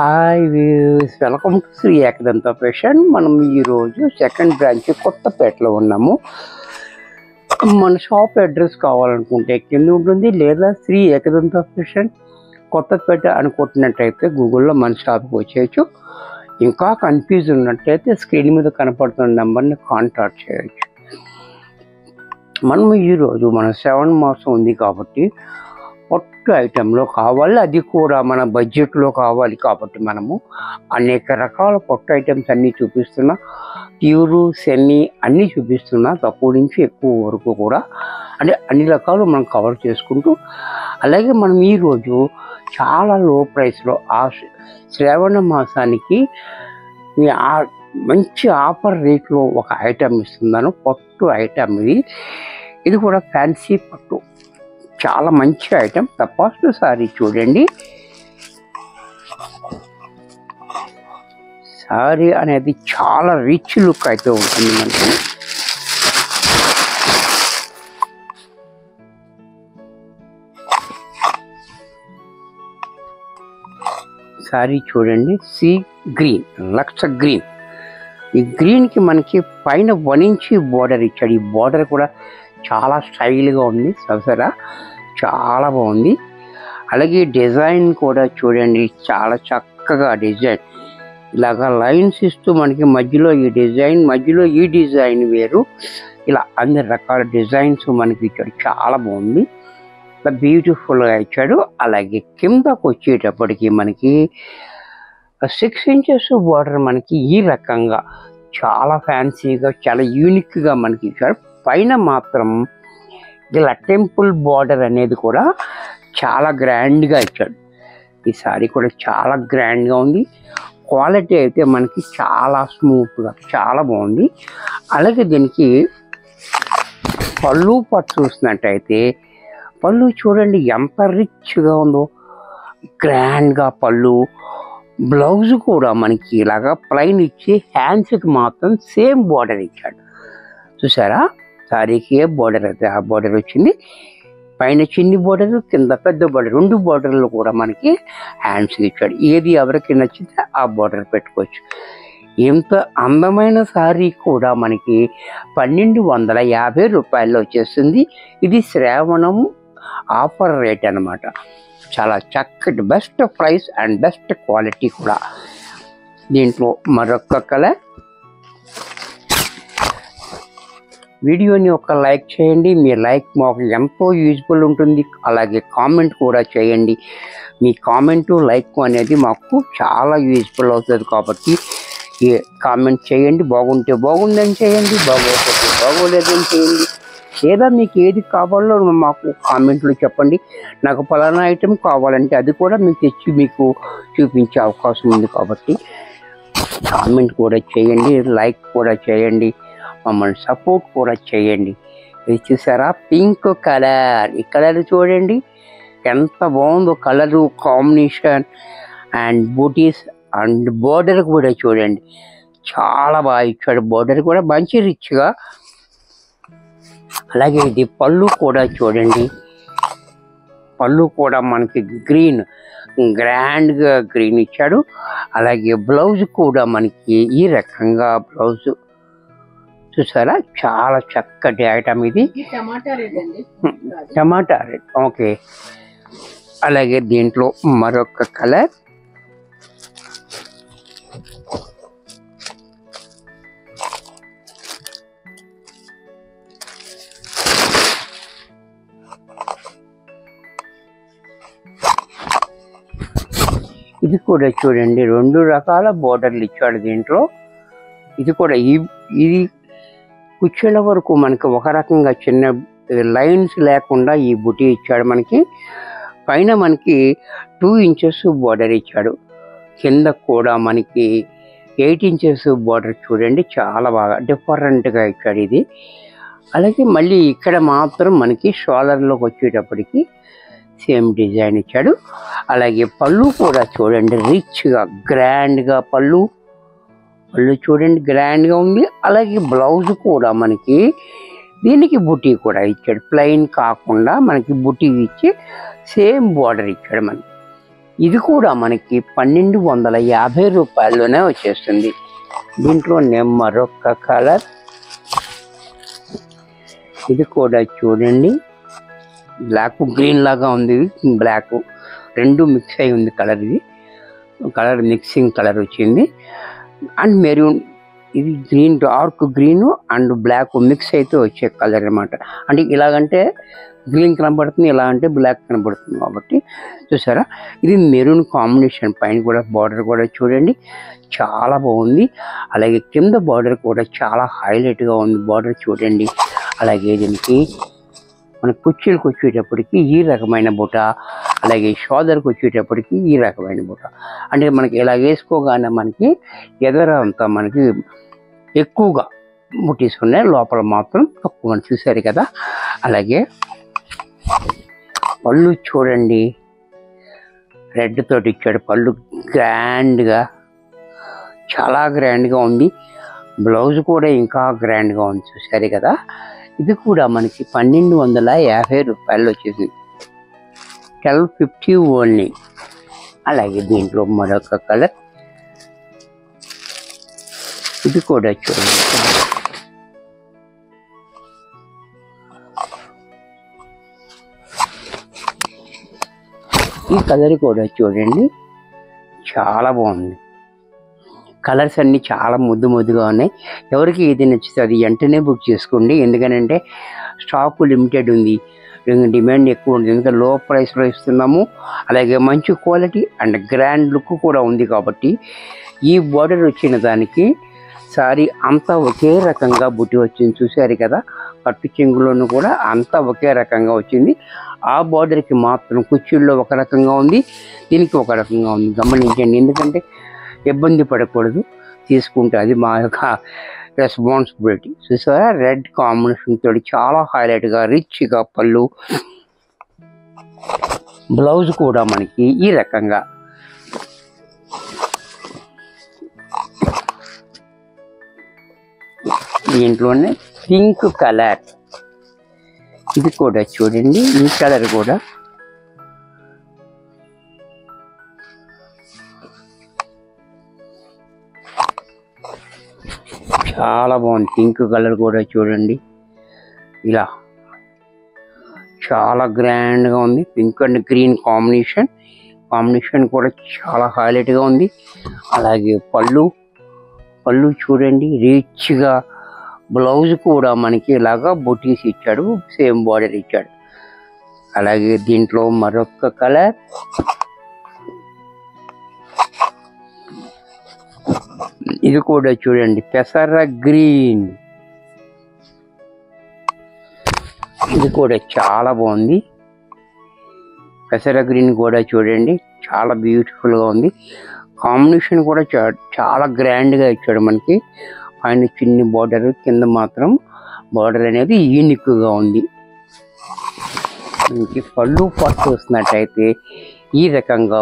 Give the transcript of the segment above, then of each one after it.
Hi views, welcome to Shri Ekadanta fashion. మనం ఈరోజు second branch కొత్తపేటలో ఉన్నాము. మన షాప్ అడ్రస్ కావాలనుకుంటే కింద ఉంటుంది, లేదా శ్రీ ఏకదంత ఫ్యాషన్ కొత్తపేట అనుకుంటున్నట్టయితే గూగుల్లో మన షాప్కి వచ్చేయచ్చు. ఇంకా కన్ఫ్యూజ్ ఉన్నట్టయితే స్క్రీన్ మీద కనపడుతున్న నెంబర్ని కాంటాక్ట్ చేయొచ్చు. మనము ఈరోజు మన శ్రావణ మాసం ఉంది కాబట్టి పట్టు ఐటెంలో కావాలి, అది కూడా మన బడ్జెట్లో కావాలి కాబట్టి మనము అనేక రకాల పట్టు ఐటమ్స్ అన్నీ చూపిస్తున్నా. ప్యూరు సెమీ అన్నీ చూపిస్తున్నా, తక్కువ నుంచి ఎక్కువ వరకు కూడా అంటే అన్ని రకాలు మనం కవర్ చేసుకుంటూ, అలాగే మనం ఈరోజు చాలా లో ప్రైస్లో ఆ శ్రావణ మాసానికి మంచి ఆఫర్ రేట్లో ఒక ఐటమ్ ఇస్తున్నాను. పట్టు ఐటమ్ ఇది కూడా ఫ్యాన్సీ పట్టు, చాలా మంచి ఐటమ్. ఫస్ట్ సారీ చూడండి. సారీ అనేది చాలా రిచ్ లుక్ అయితే ఉంటుంది మనకి. సారీ చూడండి, సీ గ్రీన్, లక్స్ గ్రీన్. ఈ గ్రీన్కి మనకి పైన 1 ఇంచ్ బోర్డర్ ఇచ్చాడు. ఈ బోర్డర్ కూడా చాలా స్టైల్గా ఉంది, సరసరా చాలా బాగుంది. అలాగే డిజైన్ కూడా చూడండి, చాలా చక్కగా డిజైన్ ఇలాగా లైన్స్ ఇస్తూ మనకి మధ్యలో ఈ డిజైన్ వేరు, ఇలా అన్ని రకాల డిజైన్స్ మనకి ఇచ్చాడు. చాలా బాగుంది, బ్యూటిఫుల్గా ఇచ్చాడు. అలాగే కిందకు వచ్చేటప్పటికి మనకి 6 ఇంచెస్ బోర్డర్ మనకి ఈ రకంగా చాలా ఫ్యాన్సీగా చాలా యూనిక్గా మనకి ఇచ్చాడు. పైన మాత్రం ఇలా టెంపుల్ బార్డర్ అనేది కూడా చాలా గ్రాండ్గా ఇచ్చాడు. ఈ సారీ కూడా చాలా గ్రాండ్గా ఉంది. క్వాలిటీ అయితే మనకి చాలా స్మూత్గా చాలా బాగుంది. అలాగే దీనికి పళ్ళు పట్టు చూసినట్టయితే పళ్ళు చూడండి ఎంత రిచ్గా ఉందో, గ్రాండ్గా పళ్ళు. బ్లౌజ్ కూడా మనకి ఇలాగా ప్లెయిన్ ఇచ్చి హ్యాండ్స్కి మాత్రం సేమ్ బార్డర్ ఇచ్చాడు. చూసారా, సారీకి ఏ బార్డర్ అయితే ఆ బార్డర్ వచ్చింది. పైన చిన్ని బార్డర్, కింద పెద్ద బార్డర్, 2 బార్డర్లు కూడా మనకి హ్యాండ్స్కి ఇచ్చాడు. ఏది ఎవరికి నచ్చితే ఆ బార్డర్ పెట్టుకోవచ్చు. ఎంత అందమైన సారీ కూడా మనకి 1250 రూపాయల్లో వచ్చేస్తుంది. ఇది శ్రావణం ఆఫర్ రేట్ అన్నమాట. చాలా చక్కటి best price and best quality కూడా. దీంట్లో మరొక కలర్. వీడియోని ఒక లైక్ చేయండి, మీ లైక్ మాకు ఎంతో యూజ్ఫుల్ ఉంటుంది. అలాగే కామెంట్ కూడా చేయండి. మీ కామెంటు లైక్ అనేది మాకు చాలా యూజ్ఫుల్ అవుతుంది కాబట్టి కామెంట్ చేయండి. బాగుంటే బాగుందని చేయండి, బాగోకపోతే బాగోలేదని చేయండి. లేదా మీకు ఏది కావాలో మాకు కామెంట్లో చెప్పండి. నాకు ఫలానా ఐటెం కావాలంటే అది కూడా మీకు తెచ్చి మీకు చూపించే అవకాశం ఉంది కాబట్టి కామెంట్ కూడా చేయండి, లైక్ కూడా చేయండి, మమ్మల్ని సపోర్ట్ కూడా చేయండి. ఇది చూసారా, పింక్ కలర్. ఈ కలర్ చూడండి ఎంత బాగుందో, కలరు కాంబినేషన్ అండ్ బూటీస్ అండ్ బోర్డర్ కూడా చూడండి చాలా బాగా ఇచ్చాడు. బోర్డర్ కూడా మంచి రిచ్గా. అలాగే ఇది పళ్ళు కూడా చూడండి, పళ్ళు కూడా మనకి గ్రీన్, గ్రాండ్గా గ్రీన్ ఇచ్చాడు. అలాగే బ్లౌజ్ కూడా మనకి ఈ రకంగా బ్లౌజ్ చూసారా, చాలా చక్కటి ఐటమ్ ఇది. టమాటా రెడ్, ఓకే. అలాగే దీంట్లో మరొక కలర్. ఇది కూడా చూడండి 2 రకాల బోర్డర్లు ఇచ్చాడు దీంట్లో. ఇది కూడా ఇది కుచ్చెల వరకు మనకి ఒక రకంగా చిన్న లైన్స్ లేకుండా ఈ బుటీ ఇచ్చాడు మనకి. పైన మనకి 2 ఇంచెస్ బోర్డర్ ఇచ్చాడు. కింద కూడా మనకి 8 ఇంచెస్ బోర్డర్ చూడండి, చాలా బాగా డిఫరెంట్గా ఇచ్చాడు ఇది. అలాగే మళ్ళీ ఇక్కడ మాత్రం మనకి షోల్డర్లోకి వచ్చేటప్పటికి సేమ్ డిజైన్ ఇచ్చాడు. అలాగే పళ్ళు కూడా చూడండి రిచ్గా గ్రాండ్గా పళ్ళు చూడండి గ్రాండ్గా ఉంది. అలాగే బ్లౌజ్ కూడా మనకి దీనికి బుటీ కూడా ఇచ్చాడు, ప్లెయిన్ కాకుండా మనకి బుటీ ఇచ్చి సేమ్ బార్డర్ ఇచ్చాడు మనకి. ఇది కూడా మనకి 1250 రూపాయల్లోనే వచ్చేస్తుంది. దీంట్లోనే మరొక కలర్, ఇది కూడా చూడండి బ్లాక్ గ్రీన్ లాగా ఉంది. బ్లాక్ రెండు మిక్స్ అయి ఉంది కలర్. ఇది కలర్ మిక్సింగ్ కలర్ వచ్చింది. అండ్ మెరూన్, ఇది green, dark green and black mix అయితే వచ్చే కలర్ అనమాట. అంటే ఇలాగంటే గ్రీన్ కనబడుతుంది, ఇలా అంటే బ్లాక్ కనబడుతుంది కాబట్టి చూసారా. ఇది మెరూన్ కాంబినేషన్. పైన కూడా బార్డర్ కూడా చూడండి చాలా బాగుంది. అలాగే కింద బార్డర్ కూడా చాలా హైలైట్గా ఉంది. బార్డర్ చూడండి. అలాగే దీనికి మన కుర్చీలకు వచ్చేటప్పటికి ఈ రకమైన బుట్ట, అలాగే షోల్డర్కి వచ్చేటప్పటికి ఈ రకమైన బుట్ట. అంటే మనకి ఇలా వేసుకోగానే మనకి ఎదరంతా మనకి ఎక్కువగా బుట్టీస్ ఉన్నాయి, లోపల మాత్రం తక్కువ చూసారు కదా. అలాగే పళ్ళు చూడండి, రెడ్ తోటి ఇచ్చాడు పళ్ళు. గ్రాండ్గా, చాలా గ్రాండ్గా ఉంది. బ్లౌజ్ కూడా ఇంకా గ్రాండ్గా ఉంది చూసారు కదా. ఇది కూడా మనకి 1250 రూపాయలు వచ్చేసింది, 1250 ఓన్లీ. అలాగే దీంట్లో మరొక కలర్, ఇది కూడా చూడండి. ఈ కలర్ కూడా చూడండి చాలా బాగుంది. కలర్స్ అన్నీ చాలా ముద్దుగా ఉన్నాయి. ఎవరికి ఏది నచ్చితే అది వెంటనే బుక్ చేసుకోండి. ఎందుకనంటే స్టాక్ లిమిటెడ్ ఉంది, డిమాండ్ ఎక్కువ ఉంది. ఎందుకంటే లో ప్రైస్లో ఇస్తున్నాము. అలాగే మంచి క్వాలిటీ అండ్ గ్రాండ్ లుక్ కూడా ఉంది కాబట్టి ఈ బార్డర్ వచ్చిన దానికి సారీ అంతా ఒకే రకంగా బుట్టి వచ్చింది చూసారు కదా. కట్టు చెంగులోను కూడా అంతా ఒకే రకంగా వచ్చింది. ఆ బార్డర్కి మాత్రం కుర్చీల్లో ఒక రకంగా ఉంది, దీనికి ఒక రకంగా ఉంది. గమనించండి, ఎందుకంటే ఇబ్బంది పడకూడదు తీసుకుంటే, అది మా యొక్క రెస్పాన్సిబిలిటీ. చూసారా రెడ్ కాంబినేషన్ తోటి చాలా హైలైట్గా రిచ్గా పళ్ళు, బ్లౌజ్ కూడా మనకి ఈ రకంగా. దీంట్లోనే పింక్ కలర్, ఇది కూడా చూడండి. ఈ కలర్ కూడా చాలా బాగుంది. పింక్ కలర్ కూడా చూడండి, ఇలా చాలా గ్రాండ్గా ఉంది. పింక్ అండ్ గ్రీన్ కాంబినేషన్ కూడా చాలా హైలైట్గా ఉంది. అలాగే పళ్ళు చూడండి రిచ్గా. బ్లౌజ్ కూడా మనకి ఇలాగా బుటీస్ ఇచ్చాడు, సేమ్ బార్డర్ ఇచ్చాడు. అలాగే దీంట్లో మరొక కలర్, ఇది కూడా చూడండి పెసర గ్రీన్, ఇది కూడా చాలా బాగుంది. పెసర గ్రీన్ కూడా చూడండి చాలా బ్యూటిఫుల్గా ఉంది. కాంబినేషన్ కూడా చాలా గ్రాండ్గా ఇచ్చాడు మనకి. పైన చిన్ని బార్డర్, కింద మాత్రం బార్డర్ అనేది యూనిక్గా ఉంది. మనకి పళ్ళు పట్టు వస్తున్నట్టయితే ఈ రకంగా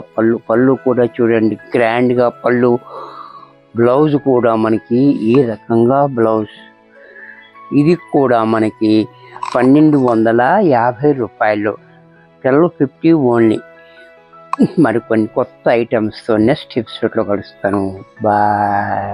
పళ్ళు కూడా చూడండి గ్రాండ్గా పళ్ళు. బ్లౌజ్ కూడా మనకి ఈ రకంగా బ్లౌజ్. ఇది కూడా మనకి 1250 రూపాయలు, 1250 ఓన్లీ. మరికొన్ని కొత్త ఐటమ్స్తో నెక్స్ట్ ఎపిసోడ్లో కలుస్తాను. బాయ్.